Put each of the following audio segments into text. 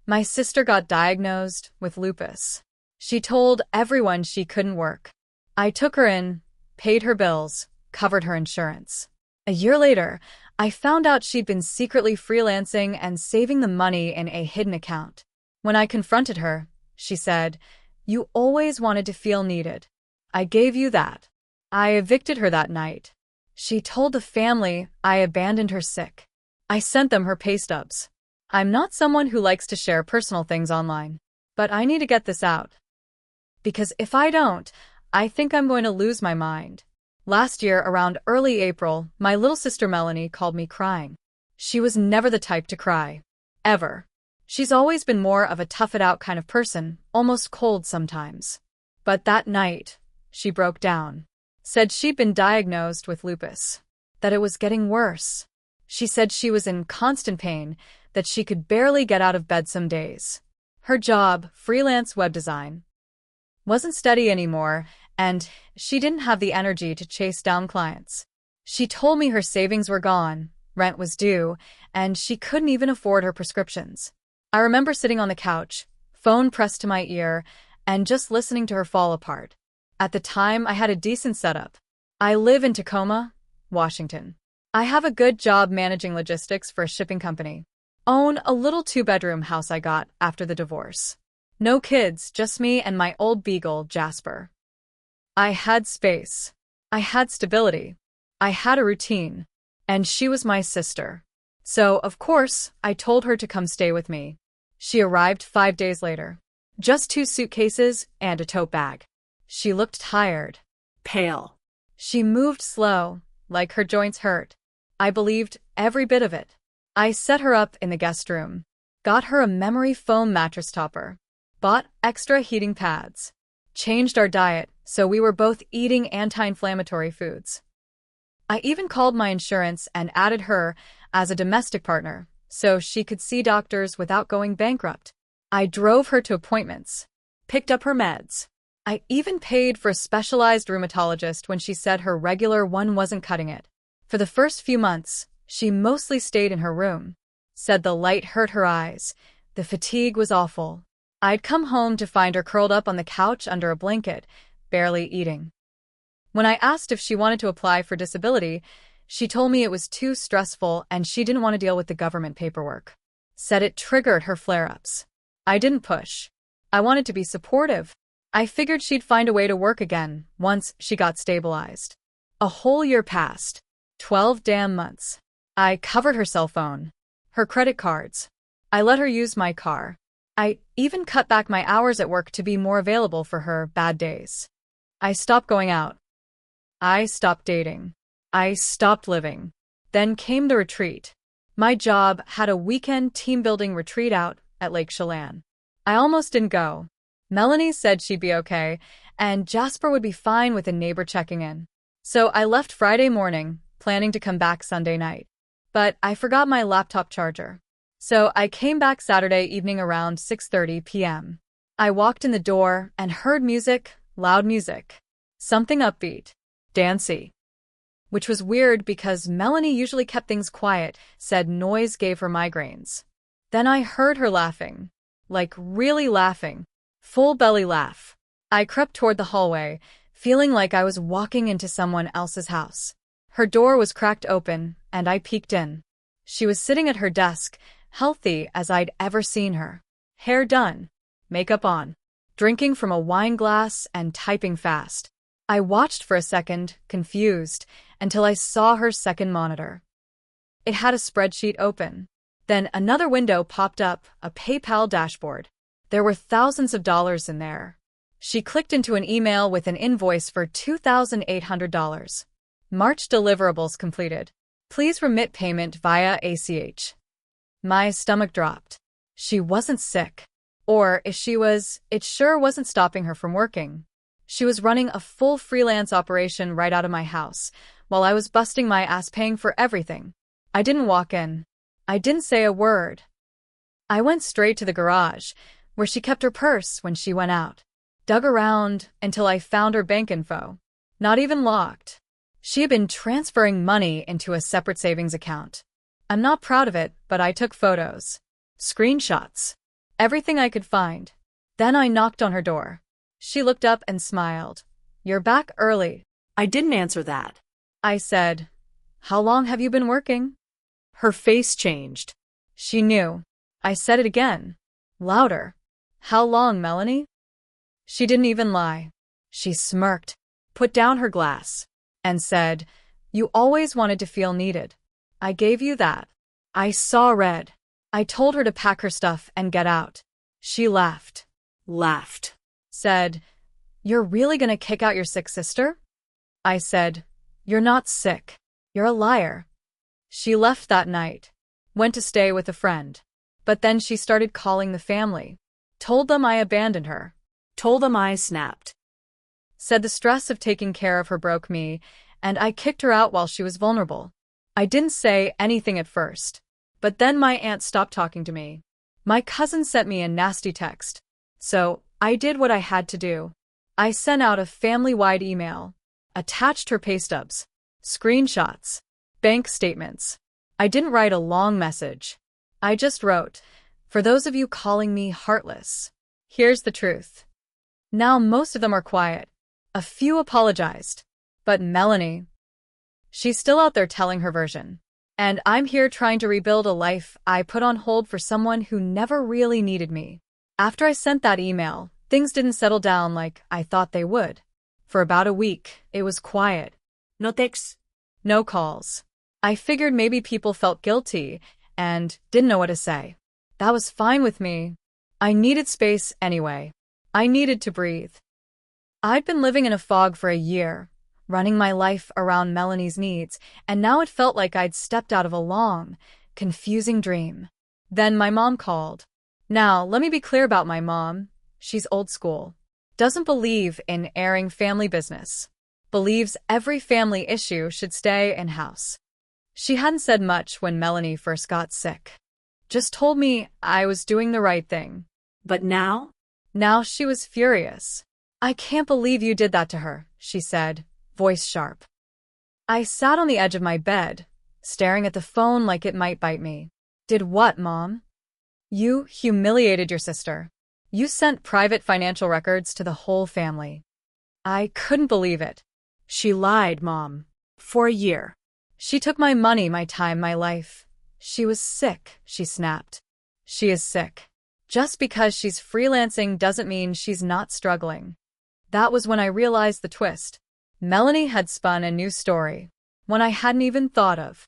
My sister got diagnosed with lupus. She told everyone she couldn't work. I took her in, paid her bills, covered her insurance. A year later, I found out she'd been secretly freelancing and saving the money in a hidden account. When I confronted her, she said, "You always wanted to feel needed. I gave you that." I evicted her that night. She told the family I abandoned her sick. I sent them her paystubs. I'm not someone who likes to share personal things online, but I need to get this out. Because if I don't, I think I'm going to lose my mind. Last year, around early April, my little sister Melanie called me crying. She was never the type to cry. Ever. She's always been more of a tough-it-out kind of person, almost cold sometimes. But that night, she broke down. Said she'd been diagnosed with lupus. That it was getting worse. She said she was in constant pain, that she could barely get out of bed some days. Her job, freelance web design, wasn't steady anymore, and she didn't have the energy to chase down clients. She told me her savings were gone, rent was due, and she couldn't even afford her prescriptions. I remember sitting on the couch, phone pressed to my ear, and just listening to her fall apart. At the time, I had a decent setup. I live in Tacoma, Washington. I have a good job managing logistics for a shipping company. Own a little two-bedroom house I got after the divorce. No kids, just me and my old beagle, Jasper. I had space. I had stability. I had a routine. And she was my sister. So, of course, I told her to come stay with me. She arrived 5 days later. Just 2 suitcases and a tote bag. She looked tired. Pale. She moved slow, like her joints hurt. I believed every bit of it. I set her up in the guest room. Got her a memory foam mattress topper. Bought extra heating pads. Changed our diet so we were both eating anti-inflammatory foods. I even called my insurance and added her as a domestic partner so she could see doctors without going bankrupt. I drove her to appointments. Picked up her meds. I even paid for a specialized rheumatologist when she said her regular one wasn't cutting it. For the first few months, she mostly stayed in her room. Said the light hurt her eyes. The fatigue was awful. I'd come home to find her curled up on the couch under a blanket, barely eating. When I asked if she wanted to apply for disability, she told me it was too stressful and she didn't want to deal with the government paperwork. Said it triggered her flare-ups. I didn't push. I wanted to be supportive. I figured she'd find a way to work again once she got stabilized. A whole year passed. 12 damn months. I covered her cell phone, her credit cards. I let her use my car. I even cut back my hours at work to be more available for her bad days. I stopped going out. I stopped dating. I stopped living. Then came the retreat. My job had a weekend team-building retreat out at Lake Chelan. I almost didn't go. Melanie said she'd be okay, and Jasper would be fine with a neighbor checking in. So I left Friday morning, planning to come back Sunday night. But I forgot my laptop charger. So I came back Saturday evening around 6:30 p.m. I walked in the door and heard music, loud music. Something upbeat, dancey. Which was weird because Melanie usually kept things quiet, said noise gave her migraines. Then I heard her laughing. Like really laughing. Full belly laugh. I crept toward the hallway, feeling like I was walking into someone else's house. Her door was cracked open, and I peeked in. She was sitting at her desk, healthy as I'd ever seen her. Hair done, makeup on, drinking from a wine glass and typing fast. I watched for a second, confused, until I saw her second monitor. It had a spreadsheet open. Then another window popped up, a PayPal dashboard. There were thousands of dollars in there. She clicked into an email with an invoice for $2,800. March deliverables completed. Please remit payment via ACH. My stomach dropped. She wasn't sick. Or if she was, it sure wasn't stopping her from working. She was running a full freelance operation right out of my house, while I was busting my ass paying for everything. I didn't walk in. I didn't say a word. I went straight to the garage, where she kept her purse when she went out. Dug around until I found her bank info. Not even locked. She had been transferring money into a separate savings account. I'm not proud of it, but I took photos. Screenshots. Everything I could find. Then I knocked on her door. She looked up and smiled. You're back early. I didn't answer that. I said, how long have you been working? Her face changed. She knew. I said it again. Louder. How long, Melanie? She didn't even lie. She smirked, put down her glass, and said, you always wanted to feel needed. I gave you that. I saw red. I told her to pack her stuff and get out. She laughed. Said, you're really gonna kick out your sick sister? I said, you're not sick. You're a liar. She left that night. Went to stay with a friend. But then she started calling the family. Told them I abandoned her. Told them I snapped. Said the stress of taking care of her broke me, and I kicked her out while she was vulnerable. I didn't say anything at first. But then my aunt stopped talking to me. My cousin sent me a nasty text. So I did what I had to do. I sent out a family-wide email. Attached her paystubs, screenshots, bank statements. I didn't write a long message. I just wrote, for those of you calling me heartless, here's the truth. Now most of them are quiet. A few apologized. But Melanie, she's still out there telling her version. And I'm here trying to rebuild a life I put on hold for someone who never really needed me. After I sent that email, things didn't settle down like I thought they would. For about a week, it was quiet. No texts. No calls. I figured maybe people felt guilty and didn't know what to say. That was fine with me. I needed space anyway. I needed to breathe. I'd been living in a fog for a year, running my life around Melanie's needs, and now it felt like I'd stepped out of a long, confusing dream. Then my mom called. Now, let me be clear about my mom. She's old school. Doesn't believe in airing family business. Believes every family issue should stay in-house. She hadn't said much when Melanie first got sick. Just told me I was doing the right thing. But now? Now she was furious. I can't believe you did that to her, she said, voice sharp. I sat on the edge of my bed, staring at the phone like it might bite me. Did what, Mom? You humiliated your sister. You sent private financial records to the whole family. I couldn't believe it. She lied, Mom. For a year. She took my money, my time, my life. She was sick, she snapped. She is sick. Just because she's freelancing doesn't mean she's not struggling. That was when I realized the twist. Melanie had spun a new story, one I hadn't even thought of.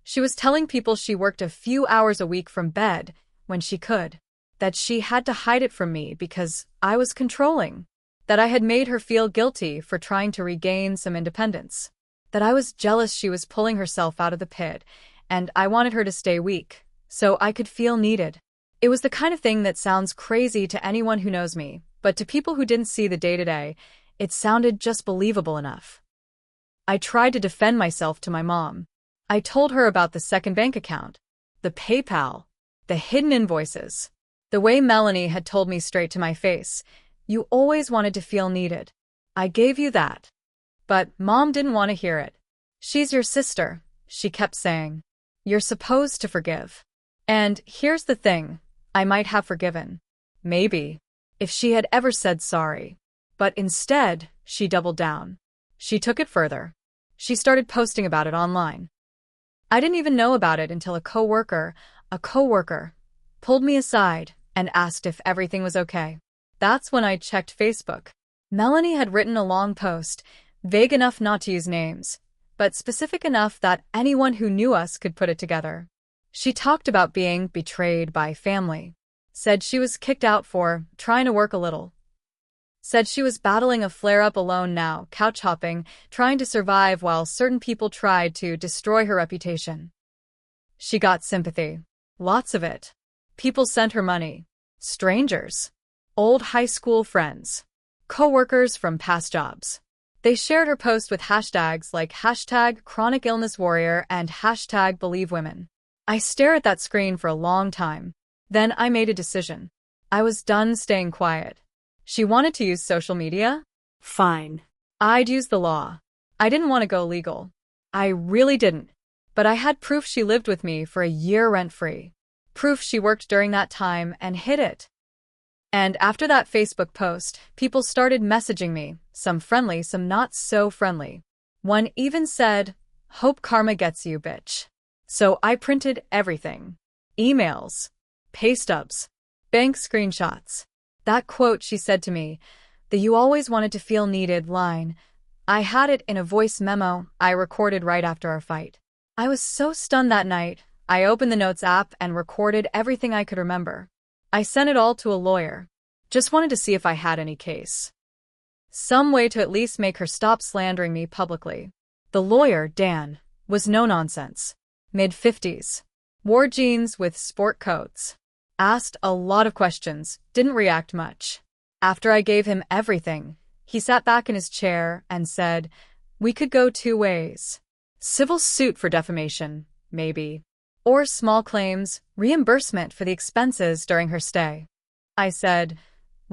She was telling people she worked a few hours a week from bed when she could, that she had to hide it from me because I was controlling, that I had made her feel guilty for trying to regain some independence, that I was jealous she was pulling herself out of the pit, and I wanted her to stay weak, so I could feel needed. It was the kind of thing that sounds crazy to anyone who knows me, but to people who didn't see the day-to-day, it sounded just believable enough. I tried to defend myself to my mom. I told her about the second bank account, the PayPal, the hidden invoices. The way Melanie had told me straight to my face, you always wanted to feel needed. I gave you that. But Mom didn't want to hear it. She's your sister, she kept saying. You're supposed to forgive. And here's the thing, I might have forgiven. Maybe. If she had ever said sorry. But instead, she doubled down. She took it further. She started posting about it online. I didn't even know about it until a coworker, pulled me aside and asked if everything was okay. That's when I checked Facebook. Melanie had written a long post, vague enough not to use names, but specific enough that anyone who knew us could put it together. She talked about being betrayed by family. Said she was kicked out for trying to work a little. Said she was battling a flare-up alone now, couch hopping, trying to survive while certain people tried to destroy her reputation. She got sympathy. Lots of it. People sent her money. Strangers. Old high school friends. Co-workers from past jobs. They shared her post with hashtags like #ChronicIllnessWarrior and #BelieveWomen. I stared at that screen for a long time. Then I made a decision. I was done staying quiet. She wanted to use social media? Fine. I'd use the law. I didn't want to go legal. I really didn't. But I had proof she lived with me for a year rent-free. proof she worked during that time and hid it. And after that Facebook post, people started messaging me, some friendly, some not so friendly. One even said, "Hope karma gets you, bitch." So I printed everything. Emails, paystubs, bank screenshots. That quote she said to me, the "you always wanted to feel needed" line, I had it in a voice memo I recorded right after our fight. I was so stunned that night, I opened the Notes app and recorded everything I could remember. I sent it all to a lawyer. Just wanted to see if I had any case. Some way to at least make her stop slandering me publicly. The lawyer, Dan, was no nonsense. Mid-50s. Wore jeans with sport coats. Asked a lot of questions, didn't react much. After I gave him everything, he sat back in his chair and said, "We could go two ways. Civil suit for defamation, maybe. Or small claims, reimbursement for the expenses during her stay." I said,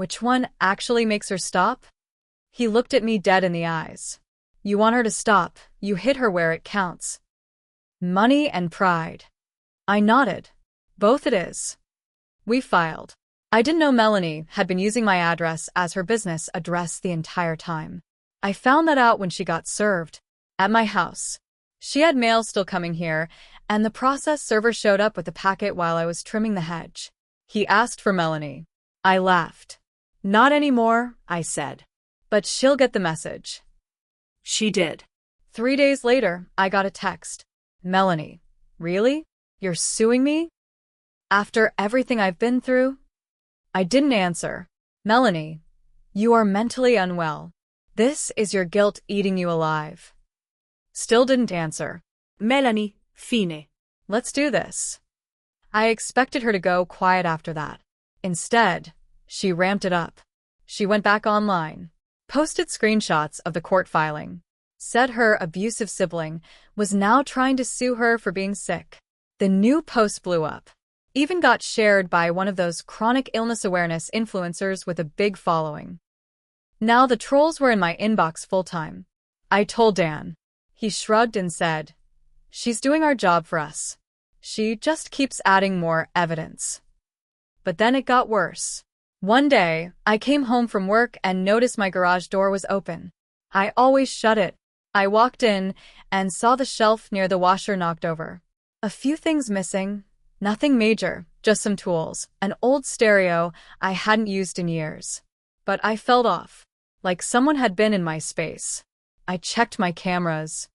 "Which one actually makes her stop?" He looked at me dead in the eyes. "You want her to stop, you hit her where it counts. Money and pride." I nodded. "Both it is." We filed. I didn't know Melanie had been using my address as her business address the entire time. I found that out when she got served. At my house. She had mail still coming here, and the process server showed up with the packet while I was trimming the hedge. He asked for Melanie. I laughed. "Not anymore," I said. "But she'll get the message." She did. 3 days later, I got a text. "Melanie, really? You're suing me? After everything I've been through?" I didn't answer. "Melanie, you are mentally unwell. This is your guilt eating you alive." Still didn't answer. Melanie, fine. "Let's do this." I expected her to go quiet after that. Instead, she ramped it up. She went back online, posted screenshots of the court filing, said her abusive sibling was now trying to sue her for being sick. The new post blew up. Even got shared by one of those chronic illness awareness influencers with a big following. Now the trolls were in my inbox full-time. I told Dan. He shrugged and said, "She's doing our job for us. She just keeps adding more evidence." But then it got worse. One day, I came home from work and noticed my garage door was open. I always shut it. I walked in and saw the shelf near the washer knocked over. A few things missing. Nothing major, just some tools, an old stereo I hadn't used in years. But I felt off, like someone had been in my space. I checked my cameras.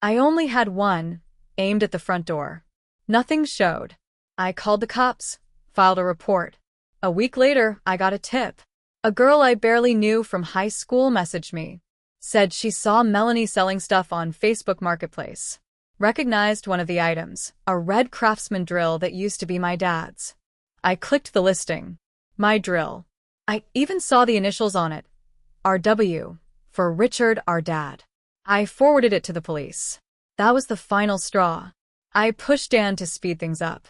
I only had one, aimed at the front door. Nothing showed. I called the cops, filed a report. A week later, I got a tip. A girl I barely knew from high school messaged me. Said she saw Melanie selling stuff on Facebook Marketplace. Recognized one of the items, a red Craftsman drill that used to be my dad's. I clicked the listing. My drill. I even saw the initials on it. RW, for Richard, our dad. I forwarded it to the police. That was the final straw. I pushed Dan to speed things up.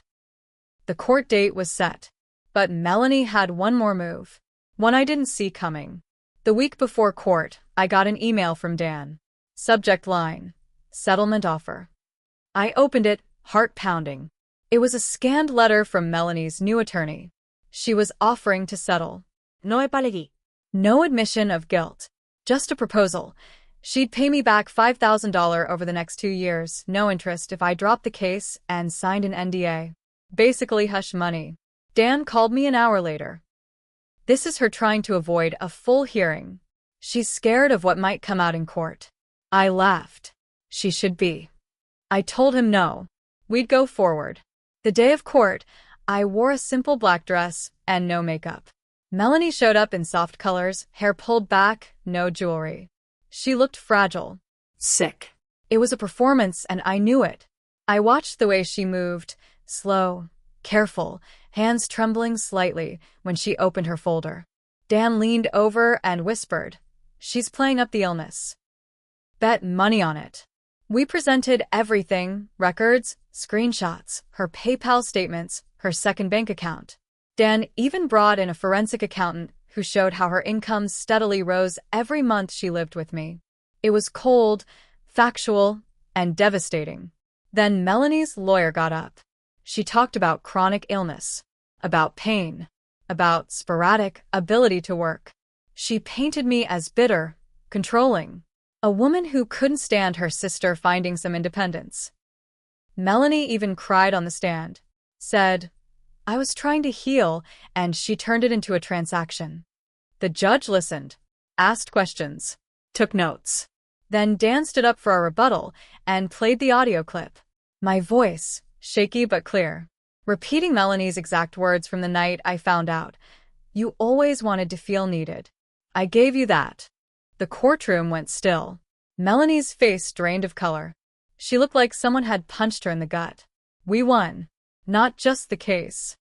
The court date was set. But Melanie had one more move. One I didn't see coming. The week before court, I got an email from Dan. Subject line, settlement offer. I opened it, heart pounding. It was a scanned letter from Melanie's new attorney. She was offering to settle. No apology. No admission of guilt. Just a proposal. She'd pay me back $5,000 over the next 2 years, no interest if I dropped the case, and signed an NDA. Basically hush money. Dan called me an hour later. This is her trying to avoid a full hearing. She's scared of what might come out in court. I laughed. She should be. I told him no. We'd go forward. The day of court, I wore a simple black dress and no makeup. Melanie showed up in soft colors, hair pulled back, no jewelry. She looked fragile. Sick. It was a performance and I knew it. I watched the way she moved, slow, careful, hands trembling slightly when she opened her folder. Dan leaned over and whispered, "She's playing up the illness. Bet money on it." We presented everything, records, screenshots, her PayPal statements, her second bank account. Dan even brought in a forensic accountant who showed how her income steadily rose every month she lived with me. It was cold, factual, and devastating. Then Melanie's lawyer got up. She talked about chronic illness, about pain, about sporadic ability to work. She painted me as bitter, controlling, a woman who couldn't stand her sister finding some independence. Melanie even cried on the stand, said, "I was trying to heal, and she turned it into a transaction." The judge listened, asked questions, took notes, then danced it up for a rebuttal and played the audio clip. My voice, shaky but clear, repeating Melanie's exact words from the night I found out. "You always wanted to feel needed. I gave you that." The courtroom went still. Melanie's face drained of color. She looked like someone had punched her in the gut. We won. Not just the case.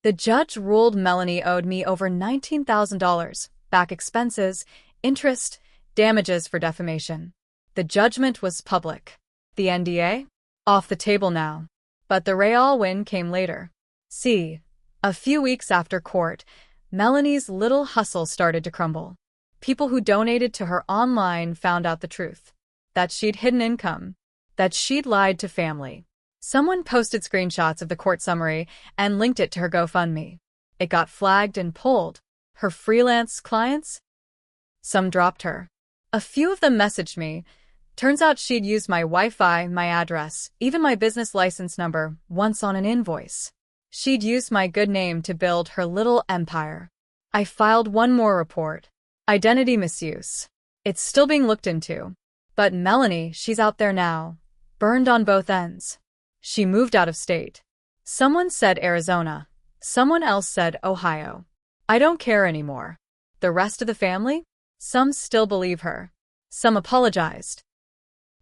The judge ruled Melanie owed me over $19,000, back expenses, interest, damages for defamation. The judgment was public. The NDA? Off the table now. But the real win came later. See, a few weeks after court, Melanie's little hustle started to crumble. People who donated to her online found out the truth. That she'd hidden income. That she'd lied to family. Someone posted screenshots of the court summary and linked it to her GoFundMe. It got flagged and pulled. Her freelance clients? Some dropped her. A few of them messaged me. Turns out she'd used my Wi-Fi, my address, even my business license number, once on an invoice. She'd used my good name to build her little empire. I filed one more report. Identity misuse. It's still being looked into. But Melanie, she's out there now. Burned on both ends. She moved out of state. Someone said Arizona. Someone else said Ohio. I don't care anymore. The rest of the family? Some still believe her. Some apologized.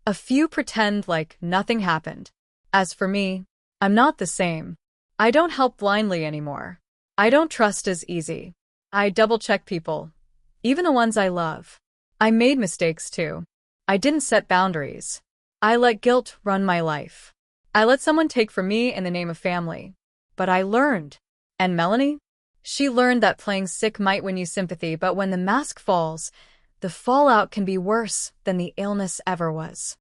A few pretend like nothing happened. As for me, I'm not the same. I don't help blindly anymore. I don't trust as easy. I double-check people. Even the ones I love. I made mistakes too. I didn't set boundaries. I let guilt run my life. I let someone take from me in the name of family. But I learned. And Melanie? She learned that playing sick might win you sympathy, but when the mask falls, the fallout can be worse than the illness ever was.